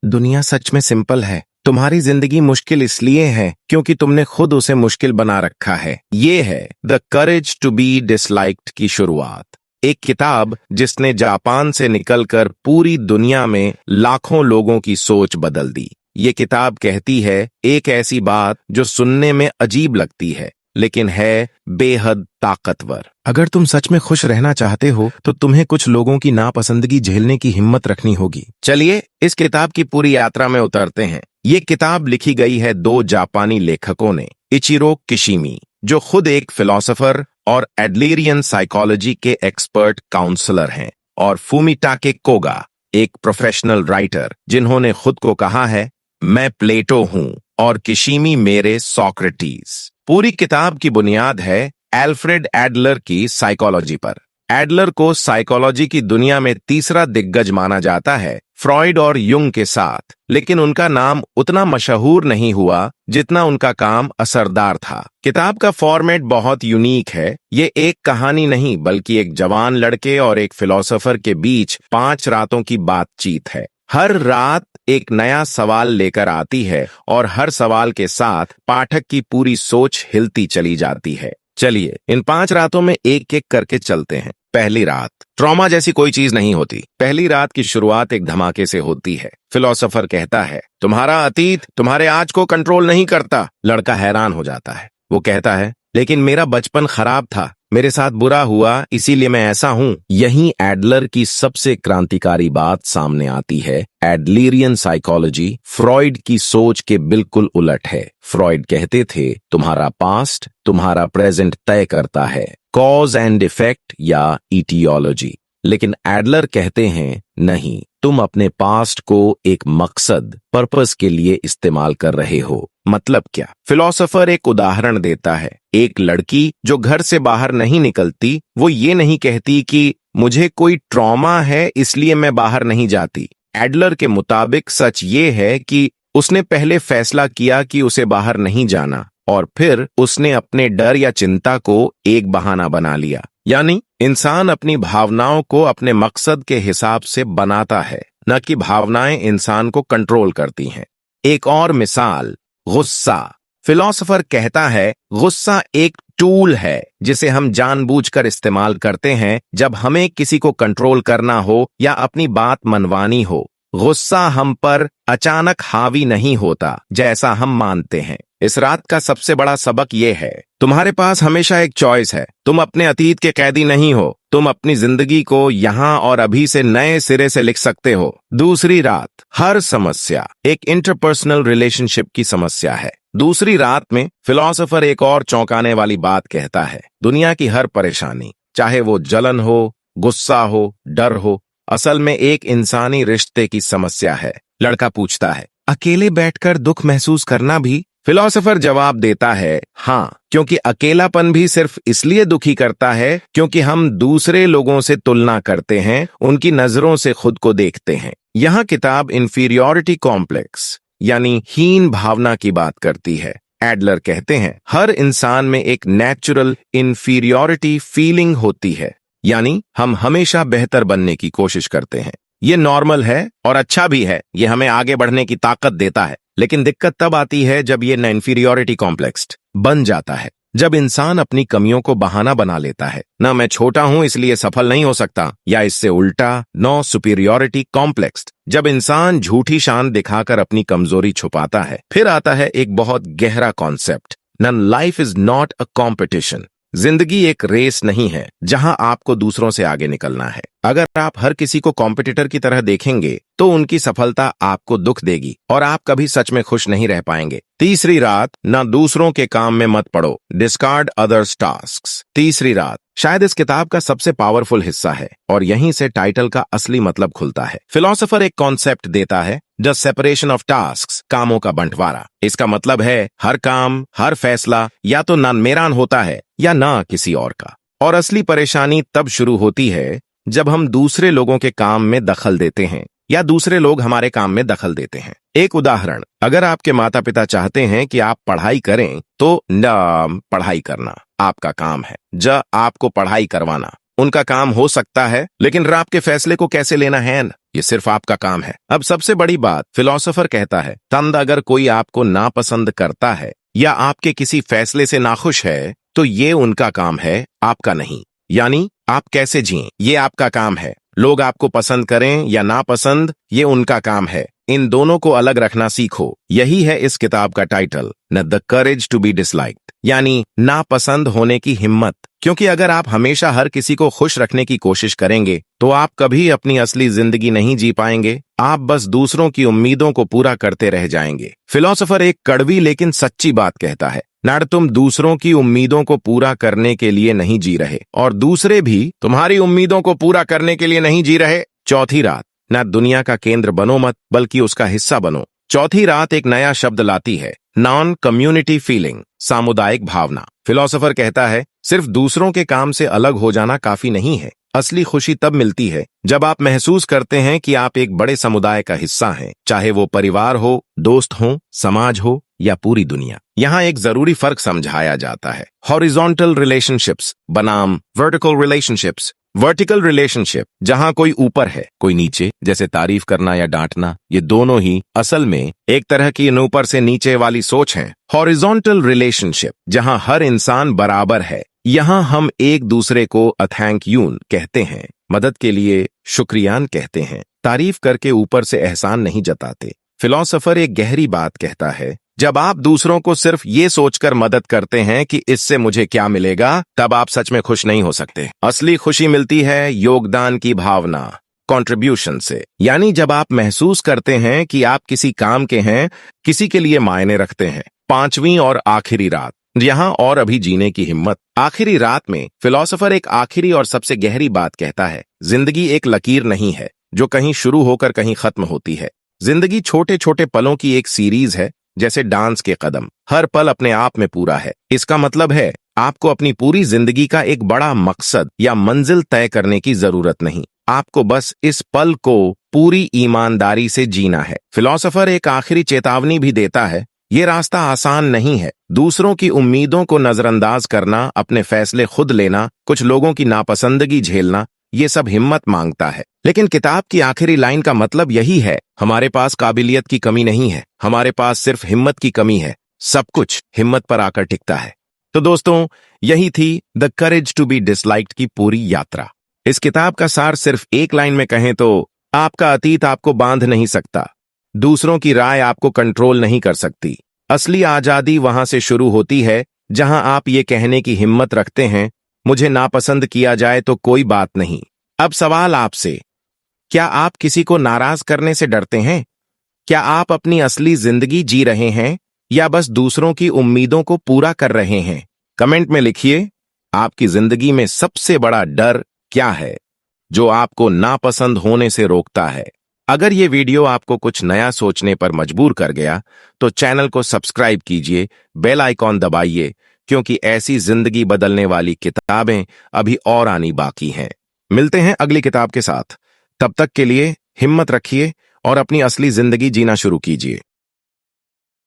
दुनिया सच में सिंपल है। तुम्हारी जिंदगी मुश्किल इसलिए है क्योंकि तुमने खुद उसे मुश्किल बना रखा है। ये है the courage to be disliked की शुरुआत। एक किताब जिसने जापान से निकलकर पूरी दुनिया में लाखों लोगों की सोच बदल दी। ये किताब कहती है एक ऐसी बात जो सुनने में अजीब लगती है लेकिन है बेहद ताकतवर। अगर तुम सच में खुश रहना चाहते हो तो तुम्हें कुछ लोगों की नापसंदगी झेलने की हिम्मत रखनी होगी। चलिए इस किताब की पूरी यात्रा में उतरते हैं। ये किताब लिखी गई है दो जापानी लेखकों ने, इचिरो किशिमी जो खुद एक फिलोसोफर और एडलेरियन साइकोलॉजी के एक्सपर्ट काउंसलर हैं, और फुमिटाके कोगा एक प्रोफेशनल राइटर जिन्होंने खुद को कहा है मैं प्लेटो हूं और किशिमी मेरे सोक्रेटिस। पूरी किताब की बुनियाद है एल्फ्रेड एडलर की साइकोलॉजी पर। एडलर को साइकोलॉजी की दुनिया में तीसरा दिग्गज माना जाता है फ्रॉइड और युंग के साथ, लेकिन उनका नाम उतना मशहूर नहीं हुआ जितना उनका काम असरदार था। किताब का फॉर्मेट बहुत यूनिक है। ये एक कहानी नहीं बल्कि एक जवान लड़के और एक फिलोसोफर के बीच 5 रातों की बातचीत है। हर रात एक नया सवाल लेकर आती है और हर सवाल के साथ पाठक की पूरी सोच हिलती चली जाती है। चलिए इन 5 रातों में एक एक करके चलते हैं। पहली रात। ट्रॉमा जैसी कोई चीज नहीं होती। पहली रात की शुरुआत एक धमाके से होती है। फिलोसोफर कहता है तुम्हारा अतीत तुम्हारे आज को कंट्रोल नहीं करता। लड़का हैरान हो जाता है। वो कहता है लेकिन मेरा बचपन खराब था, मेरे साथ बुरा हुआ इसीलिए मैं ऐसा हूं। यहीं एडलर की सबसे क्रांतिकारी बात सामने आती है। एडलेरियन साइकोलॉजी फ्रॉइड की सोच के बिल्कुल उलट है। फ्रॉइड कहते थे तुम्हारा पास्ट तुम्हारा प्रेजेंट तय करता है, कॉज एंड इफेक्ट या इटियोलॉजी। लेकिन एडलर कहते हैं नहीं, तुम अपने पास्ट को एक मकसद पर्पस के लिए इस्तेमाल कर रहे हो। मतलब क्या? फिलोसोफर एक उदाहरण देता है। एक लड़की जो घर से बाहर नहीं निकलती, वो ये नहीं कहती कि मुझे कोई ट्रॉमा है इसलिए मैं बाहर नहीं जाती। एडलर के मुताबिक सच ये है कि उसने पहले फैसला किया कि उसे बाहर नहीं जाना और फिर उसने अपने डर या चिंता को एक बहाना बना लिया। यानी इंसान अपनी भावनाओं को अपने मकसद के हिसाब से बनाता है, न कि भावनाएं इंसान को कंट्रोल करती हैं। एक और मिसाल, गुस्सा। फिलोसोफर कहता है गुस्सा एक टूल है जिसे हम जानबूझकर इस्तेमाल करते हैं जब हमें किसी को कंट्रोल करना हो या अपनी बात मनवानी हो। गुस्सा हम पर अचानक हावी नहीं होता जैसा हम मानते हैं। इस रात का सबसे बड़ा सबक यह है तुम्हारे पास हमेशा एक चॉइस है। तुम अपने अतीत के कैदी नहीं हो। तुम अपनी जिंदगी को यहाँ और अभी से नए सिरे से लिख सकते हो। दूसरी रात। हर समस्या एक इंटरपर्सनल रिलेशनशिप की समस्या है। दूसरी रात में फिलोसोफर एक और चौंकाने वाली बात कहता है दुनिया की हर परेशानी, चाहे वो जलन हो, गुस्सा हो, डर हो, असल में एक इंसानी रिश्ते की समस्या है। लड़का पूछता है अकेले बैठकर दुख महसूस करना भी? फिलोसोफर जवाब देता है हाँ, क्योंकि अकेलापन भी सिर्फ इसलिए दुखी करता है क्योंकि हम दूसरे लोगों से तुलना करते हैं, उनकी नजरों से खुद को देखते हैं। यह किताब इंफीरियोरिटी कॉम्प्लेक्स यानी हीन भावना की बात करती है। एडलर कहते हैं हर इंसान में एक नेचुरल इंफीरियोरिटी फीलिंग होती है, यानी हम हमेशा बेहतर बनने की कोशिश करते हैं। ये नॉर्मल है और अच्छा भी है, ये हमें आगे बढ़ने की ताकत देता है। लेकिन दिक्कत तब आती है जब ये इंफीरियोरिटी कॉम्प्लेक्स बन जाता है, जब इंसान अपनी कमियों को बहाना बना लेता है। ना मैं छोटा हूं इसलिए सफल नहीं हो सकता, या इससे उल्टा नो सुपीरियोरिटी कॉम्प्लेक्स, जब इंसान झूठी शान दिखाकर अपनी कमजोरी छुपाता है। फिर आता है एक बहुत गहरा concept, non life is not a competition. जिंदगी एक रेस नहीं है जहां आपको दूसरों से आगे निकलना है। अगर आप हर किसी को कॉम्पिटिटर की तरह देखेंगे तो उनकी सफलता आपको दुख देगी और आप कभी सच में खुश नहीं रह पाएंगे। तीसरी रात। ना दूसरों के काम में मत पड़ो, डिस्कार्ड अदर्स टास्क्स। तीसरी रात शायद इस किताब का सबसे पावरफुल हिस्सा है और यहीं से टाइटल का असली मतलब खुलता है। फिलोसोफर एक कॉन्सेप्ट देता है द सेपरेशन ऑफ टास्क्स, कामों का बंटवारा। इसका मतलब है हर काम, हर फैसला या तो नामेरान होता है या ना किसी और का। और असली परेशानी तब शुरू होती है जब हम दूसरे लोगों के काम में दखल देते हैं या दूसरे लोग हमारे काम में दखल देते हैं। एक उदाहरण, अगर आपके माता पिता चाहते हैं कि आप पढ़ाई करें तो न पढ़ाई करना आपका काम है, आपको पढ़ाई करवाना उनका काम हो सकता है, लेकिन आपके फैसले को कैसे लेना है ये सिर्फ आपका काम है। अब सबसे बड़ी बात, फिलोसोफर कहता है, तंद अगर कोई आपको नापसंद करता है या आपके किसी फैसले से नाखुश है तो ये उनका काम है, आपका नहीं। यानी आप कैसे जिएं, ये आपका काम है। लोग आपको पसंद करें या नापसंद, ये उनका काम है। इन दोनों को अलग रखना सीखो। यही है इस किताब का title, the courage to be disliked, यानी नापसंद होने की हिम्मत। क्योंकि अगर आप हमेशा हर किसी को खुश रखने की कोशिश करेंगे तो आप कभी अपनी असली जिंदगी नहीं जी पाएंगे। आप बस दूसरों की उम्मीदों को पूरा करते रह जाएंगे। फिलोसोफर एक कड़वी लेकिन सच्ची बात कहता है, ना तुम दूसरों की उम्मीदों को पूरा करने के लिए नहीं जी रहे और दूसरे भी तुम्हारी उम्मीदों को पूरा करने के लिए नहीं जी रहे। चौथी रात, ना दुनिया का केंद्र बनो मत बल्कि उसका हिस्सा बनो। चौथी रात एक नया शब्द लाती है, नॉन कम्युनिटी फीलिंग, सामुदायिक भावना। फिलोसोफर कहता है, सिर्फ दूसरों के काम से अलग हो जाना काफी नहीं है। असली खुशी तब मिलती है जब आप महसूस करते हैं कि आप एक बड़े समुदाय का हिस्सा हैं, चाहे वो परिवार हो, दोस्त हो, समाज हो या पूरी दुनिया। यहाँ एक जरूरी फर्क समझाया जाता है, हॉरिजॉन्टल रिलेशनशिप्स बनाम वर्टिकल रिलेशनशिप्स। वर्टिकल रिलेशनशिप, जहां कोई ऊपर है कोई नीचे, जैसे तारीफ करना या डांटना, ये दोनों ही असल में एक तरह की ऊपर से नीचे वाली सोच है। हॉरिजॉन्टल रिलेशनशिप, जहां हर इंसान बराबर है, यहाँ हम एक दूसरे को थैंक यून कहते हैं, मदद के लिए शुक्रियान कहते हैं, तारीफ करके ऊपर से एहसान नहीं जताते। फिलोसोफर एक गहरी बात कहता है, जब आप दूसरों को सिर्फ ये सोचकर मदद करते हैं कि इससे मुझे क्या मिलेगा, तब आप सच में खुश नहीं हो सकते। असली खुशी मिलती है योगदान की भावना, कंट्रीब्यूशन से। यानी जब आप महसूस करते हैं कि आप किसी काम के हैं, किसी के लिए मायने रखते हैं। पांचवीं और आखिरी रात, यहाँ और अभी जीने की हिम्मत। आखिरी रात में फिलोसोफर एक आखिरी और सबसे गहरी बात कहता है, जिंदगी एक लकीर नहीं है जो कहीं शुरू होकर कहीं खत्म होती है। जिंदगी छोटे छोटे पलों की एक सीरीज है, जैसे डांस के कदम। हर पल अपने आप में पूरा है। इसका मतलब है आपको अपनी पूरी जिंदगी का एक बड़ा मकसद या मंजिल तय करने की जरूरत नहीं। आपको बस इस पल को पूरी ईमानदारी से जीना है। फिलोसोफर एक आखिरी चेतावनी भी देता है, ये रास्ता आसान नहीं है। दूसरों की उम्मीदों को नजरअंदाज करना, अपने फैसले खुद लेना, कुछ लोगों की नापसंदगी झेलना, ये सब हिम्मत मांगता है। लेकिन किताब की आखिरी लाइन का मतलब यही है, हमारे पास काबिलियत की कमी नहीं है, हमारे पास सिर्फ हिम्मत की कमी है। सब कुछ हिम्मत पर आकर टिकता है। तो दोस्तों, यही थी the courage to be disliked की पूरी यात्रा। इस किताब का सार सिर्फ एक लाइन में कहें तो, आपका अतीत आपको बांध नहीं सकता, दूसरों की राय आपको कंट्रोल नहीं कर सकती। असली आजादी वहां से शुरू होती है जहां आप ये कहने की हिम्मत रखते हैं, मुझे नापसंद किया जाए तो कोई बात नहीं। अब सवाल आपसे, क्या आप किसी को नाराज करने से डरते हैं? क्या आप अपनी असली जिंदगी जी रहे हैं या बस दूसरों की उम्मीदों को पूरा कर रहे हैं? कमेंट में लिखिए, आपकी जिंदगी में सबसे बड़ा डर क्या है जो आपको नापसंद होने से रोकता है? अगर ये वीडियो आपको कुछ नया सोचने पर मजबूर कर गया तो चैनल को सब्सक्राइब कीजिए, बेल आइकॉन दबाइए, क्योंकि ऐसी जिंदगी बदलने वाली किताबें अभी और आनी बाकी हैं। मिलते हैं अगली किताब के साथ। तब तक के लिए हिम्मत रखिए और अपनी असली जिंदगी जीना शुरू कीजिए।